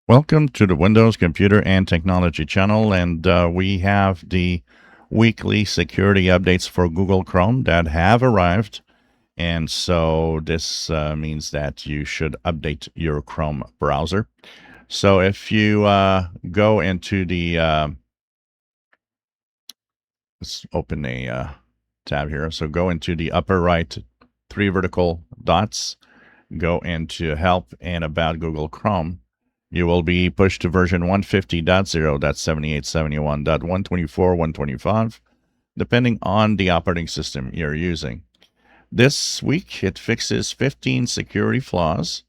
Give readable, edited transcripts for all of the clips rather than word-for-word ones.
Welcome to the Windows Computer and Technology channel, and we have the weekly security updates for Google Chrome that have arrived. And so this means that you should update your Chrome browser. So if you go into the, let's open a tab here. So go into the upper right, three vertical dots, go into Help and About Google Chrome. You will be pushed to version 150.0.7871.124.125, depending on the operating system you're using. This week, it fixes 15 security flaws,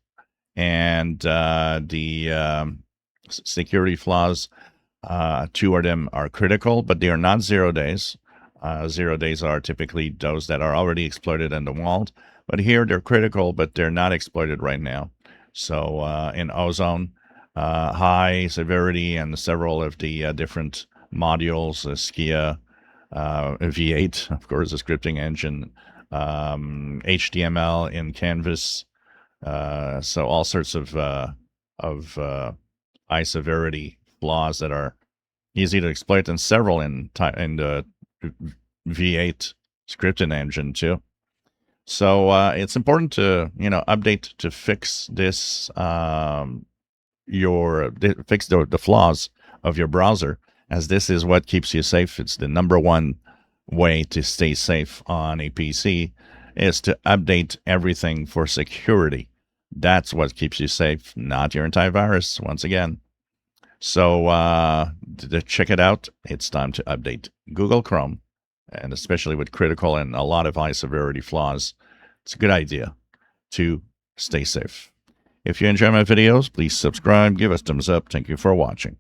and the security flaws, two of them are critical, but they are not 0 days. 0 days are typically those that are already exploited in the wild, but here they're critical, but they're not exploited right now. So in Ozone, high severity and several of the different modules, Skia, V8, of course, the scripting engine, HTML in Canvas. So all sorts of high severity flaws that are easy to exploit, and several in the V8 scripting engine too. So it's important to update to fix this fix the flaws of your browser, as this is what keeps you safe. It's the number one way to stay safe on a PC, is to update everything for security. That's what keeps you safe, not your antivirus, once again. So to check it out, it's time to update Google Chrome, and especially with critical and a lot of high severity flaws, it's a good idea to stay safe. If you enjoy my videos, please subscribe, give us thumbs up. Thank you for watching.